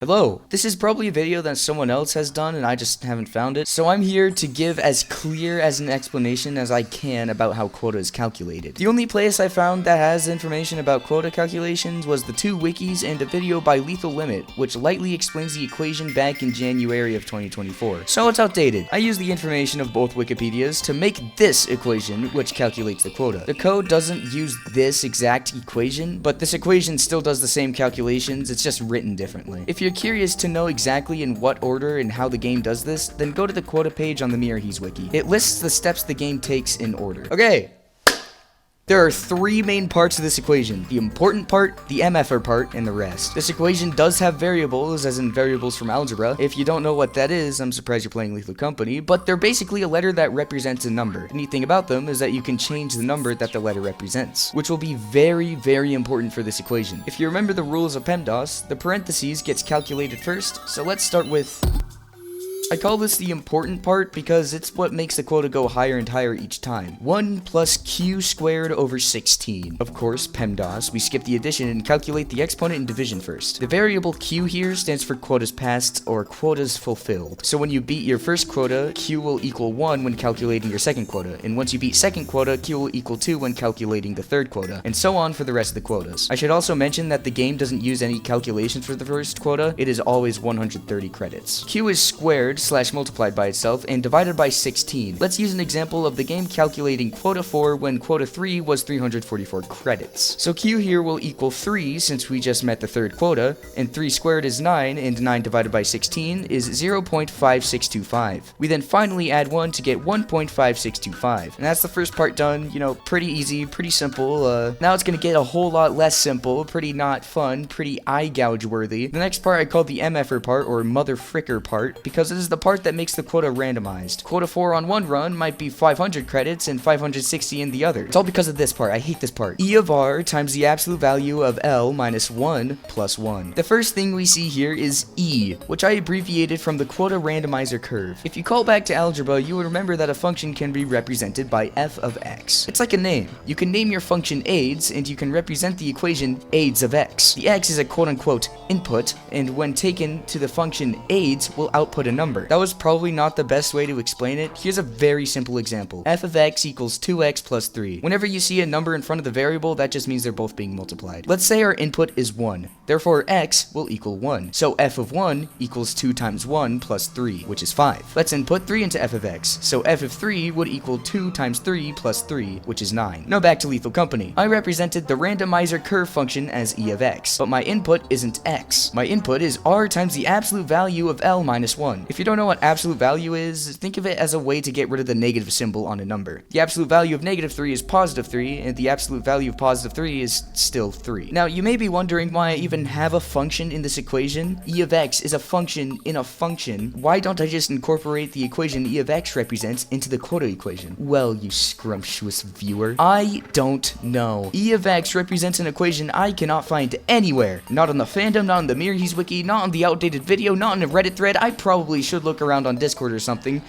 Hello, this is probably a video that someone else has done and I just haven't found it, so I'm here to give as clear as an explanation as I can about how quota is calculated. The only place I found that has information about quota calculations was the 2 wikis and a video by Lethal Limit, which lightly explains the equation back in January of 2024. So it's outdated. I use the information of both Wikipedias to make this equation, which calculates the quota. The code doesn't use this exact equation, but this equation still does the same calculations, it's just written differently. If you're curious to know exactly in what order and how the game does this, then go to the quota page on the Mirrorhees wiki. It lists the steps the game takes in order. Okay. There are 3 main parts of this equation: the important part, the MFR part, and the rest. This equation does have variables, as in variables from algebra. If you don't know what that is, I'm surprised you're playing Lethal Company, but they're basically a letter that represents a number. The neat thing about them is that you can change the number that the letter represents, which will be very, very important for this equation. If you remember the rules of PEMDAS, the parentheses gets calculated first, so let's start with... I call this the important part because it's what makes the quota go higher and higher each time. 1 plus q squared over 16. Of course, PEMDAS, we skip the addition and calculate the exponent and division first. The variable q here stands for quotas passed or quotas fulfilled. So when you beat your first quota, q will equal 1 when calculating your second quota. And once you beat second quota, q will equal 2 when calculating the third quota. And so on for the rest of the quotas. I should also mention that the game doesn't use any calculations for the first quota. It is always 130 credits. Q is squared / multiplied by itself and divided by 16. Let's use an example of the game calculating quota 4 when quota 3 was 344 credits. So Q here will equal 3 since we just met the third quota, and 3 squared is 9, and 9 divided by 16 is 0.5625. We then finally add 1 to get 1.5625. And that's the first part done, you know, pretty easy, pretty simple. Now it's gonna get a whole lot less simple, pretty not fun, pretty eye gouge worthy. The next part I call the MFR part, or mother fricker part, because it is the part that makes the quota randomized. Quota 4 on one run might be 500 credits and 560 in the other. It's all because of this part. I hate this part. E of r times the absolute value of L minus 1 plus 1. The first thing we see here is E, which I abbreviated from the quota randomizer curve. If you call back to algebra, you will remember that a function can be represented by f of x. It's like a name. You can name your function aids, and you can represent the equation aids of x. The x is a quote-unquote input, and when taken to the function aids, will output a number. That was probably not the best way to explain it. Here's a very simple example. F of x equals 2x plus 3. Whenever you see a number in front of the variable, that just means they're both being multiplied. Let's say our input is 1. Therefore, x will equal 1. So f of 1 equals 2 times 1 plus 3, which is 5. Let's input 3 into f of x. So f of 3 would equal 2 times 3 plus 3, which is 9. Now back to Lethal Company. I represented the randomizer curve function as e of x, but my input isn't x. My input is r times the absolute value of L minus 1. If you don't know what absolute value is, think of it as a way to get rid of the negative symbol on a number. The absolute value of negative 3 is positive 3, and the absolute value of positive 3 is still 3. Now, you may be wondering why I even have a function in this equation. E of x is a function in a function. Why don't I just incorporate the equation E of x represents into the quota equation? Well, you scrumptious viewer, I don't know. E of x represents an equation I cannot find anywhere. Not on the fandom, not on the Mirrorhees wiki, not on the outdated video, not on a Reddit thread. I probably should look around on Discord or something,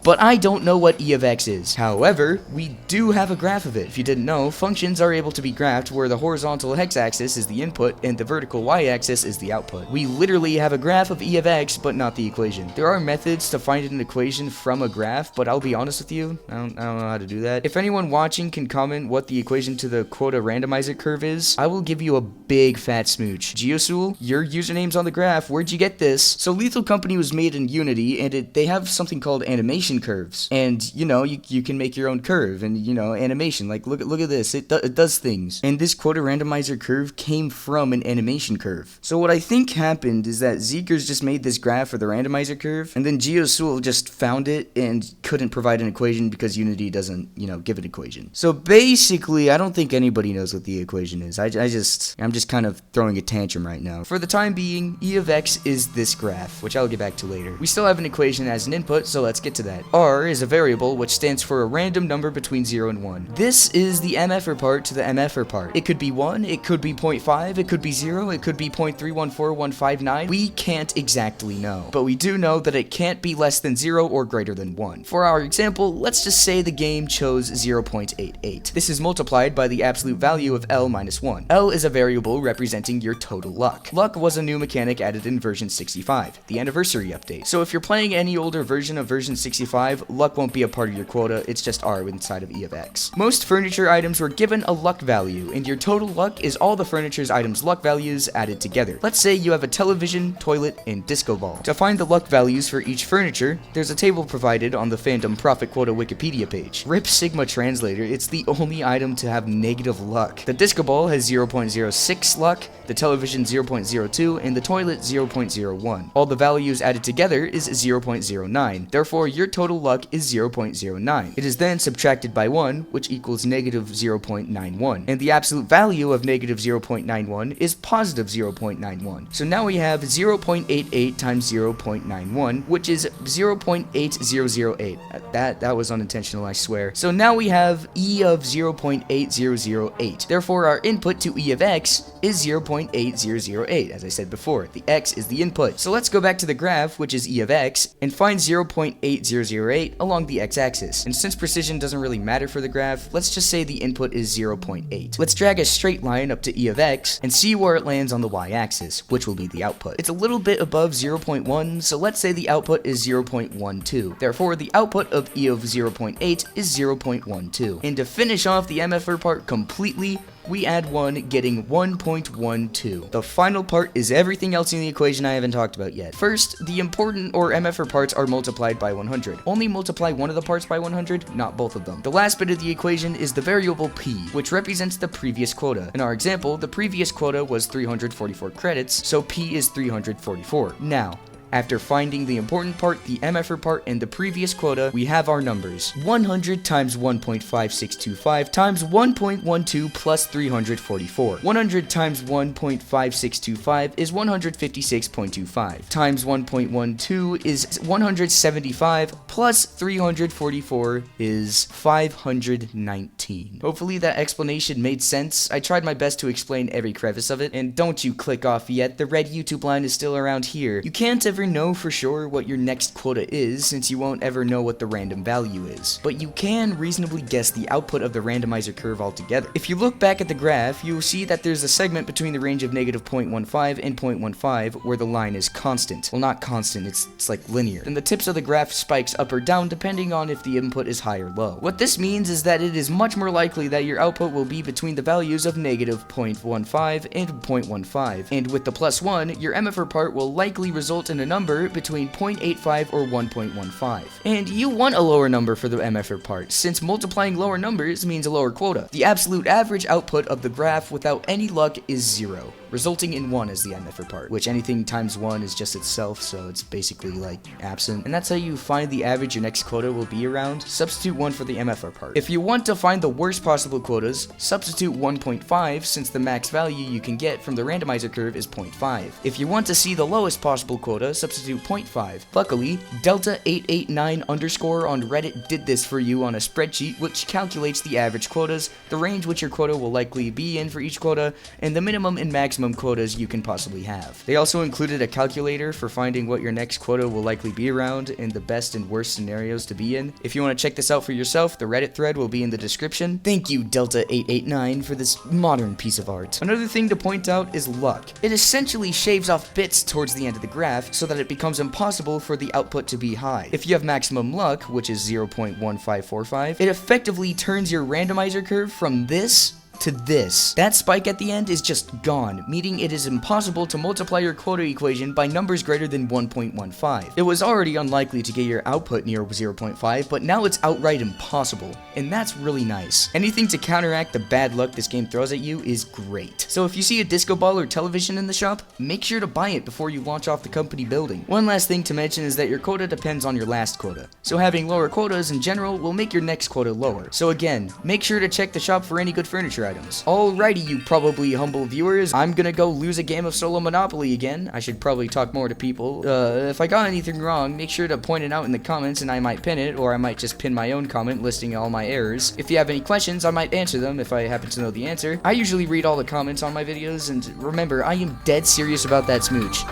but I don't know what E of x is. However, we do have a graph of it. If you didn't know, functions are able to be graphed where the horizontal x-axis is the input and the vertical y-axis is the output. We literally have a graph of E of x, but not the equation. There are methods to find an equation from a graph, but I'll be honest with you, I don't know how to do that. If anyone watching can comment what the equation to the quota randomizer curve is, I will give you a big fat smooch. Geosul, your username's on the graph. Where'd you get this? So Lethal Company was made in Unity, and they have something called animation curves, and you know, you can make your own curve, and you know, animation, like look at this, it does things, and this quota randomizer curve came from an animation curve. So what I think happened is that Zeekers just made this graph for the randomizer curve, and then Geosul just found it and couldn't provide an equation because Unity doesn't, you know, give an equation. So basically, I don't think anybody knows what the equation is. I'm just kind of throwing a tantrum right now. For the time being, E of x is this graph, which I'll get back to later. We start still have an equation as an input, so let's get to that. R is a variable which stands for a random number between 0 and 1. This is the MFR part to the MFR part. It could be 1, it could be 0.5, it could be 0, it could be 0.314159. We can't exactly know, but we do know that it can't be less than 0 or greater than 1. For our example, let's just say the game chose 0.88. This is multiplied by the absolute value of L minus 1. L is a variable representing your total luck. Luck was a new mechanic added in version 65, the anniversary update. So if you're playing any older version of version 65, luck won't be a part of your quota, it's just R inside of E of X. Most furniture items were given a luck value, and your total luck is all the furniture's items' luck values added together. Let's say you have a television, toilet, and disco ball. To find the luck values for each furniture, there's a table provided on the Fandom Profit Quota Wikipedia page. RIP Sigma Translator, it's the only item to have negative luck. The disco ball has 0.06 luck, the television 0.02, and the toilet 0.01. All the values added together is 0.09. Therefore, your total luck is 0.09. It is then subtracted by 1, which equals negative 0.91. And the absolute value of negative 0.91 is positive 0.91. So now we have 0.88 times 0.91, which is 0.8008. That was unintentional, I swear. So now we have E of 0.8008. Therefore, our input to E of X is 0.8008. As I said before, the X is the input. So let's go back to the graph, which is E of X, and find 0.8008 along the X-axis. And since precision doesn't really matter for the graph, let's just say the input is 0.8. Let's drag a straight line up to E of X and see where it lands on the Y-axis, which will be the output. It's a little bit above 0.1, so let's say the output is 0.12. Therefore, the output of E of 0.8 is 0.12. And to finish off the MFR part completely, we add 1, getting 1.12. The final part is everything else in the equation I haven't talked about yet. First, the important or MFR parts are multiplied by 100. Only multiply one of the parts by 100, not both of them. The last bit of the equation is the variable P, which represents the previous quota. In our example, the previous quota was 344 credits, so P is 344. Now, after finding the important part, the MFR part, and the previous quota, we have our numbers. 100 times 1.5625 times 1.12 plus 344. 100 times 1.5625 is 156.25. Times 1.12 is 175 plus 344 is 519. Hopefully that explanation made sense. I tried my best to explain every crevice of it, and don't you click off yet, the red YouTube line is still around here. You can't ever know for sure what your next quota is, since you won't ever know what the random value is, but you can reasonably guess the output of the randomizer curve altogether. If you look back at the graph, you'll see that there's a segment between the range of negative 0.15 and 0.15 where the line is constant. Well, not constant, it's like linear. And the tips of the graph spikes up or down depending on if the input is high or low. What this means is that it is much more likely that your output will be between the values of negative 0.15 and 0.15, and with the plus 1, your MFR part will likely result in a number between 0.85 or 1.15. And you want a lower number for the MFR part, since multiplying lower numbers means a lower quota. The absolute average output of the graph without any luck is 0, resulting in 1 as the MFR part, which anything times 1 is just itself, so it's basically like absent. And that's how you find the average your next quota will be around. Substitute 1 for the MFR part. If you want to find the worst possible quotas, substitute 1.5, since the max value you can get from the randomizer curve is 0.5. If you want to see the lowest possible quota, substitute 0.5. Luckily, Delta889 underscore on Reddit did this for you on a spreadsheet which calculates the average quotas, the range which your quota will likely be in for each quota, and the minimum and maximum quotas you can possibly have. They also included a calculator for finding what your next quota will likely be around and the best and worst scenarios to be in. If you want to check this out for yourself, the Reddit thread will be in the description. Thank you, Delta889, for this modern piece of art. Another thing to point out is luck. It essentially shaves off bits towards the end of the graph so that it becomes impossible for the output to be high. If you have maximum luck, which is 0.1545, it effectively turns your randomizer curve from this to this. That spike at the end is just gone, meaning it is impossible to multiply your quota equation by numbers greater than 1.15. It was already unlikely to get your output near 0.5, but now it's outright impossible, and that's really nice. Anything to counteract the bad luck this game throws at you is great. So if you see a disco ball or television in the shop, make sure to buy it before you launch off the company building. One last thing to mention is that your quota depends on your last quota, so having lower quotas in general will make your next quota lower. So again, make sure to check the shop for any good furniture items. Alrighty, you probably humble viewers, I'm gonna go lose a game of solo Monopoly again. I should probably talk more to people. If I got anything wrong, make sure to point it out in the comments and I might pin it, or I might just pin my own comment listing all my errors. If you have any questions, I might answer them if I happen to know the answer. I usually read all the comments on my videos, and remember, I am dead serious about that smooch.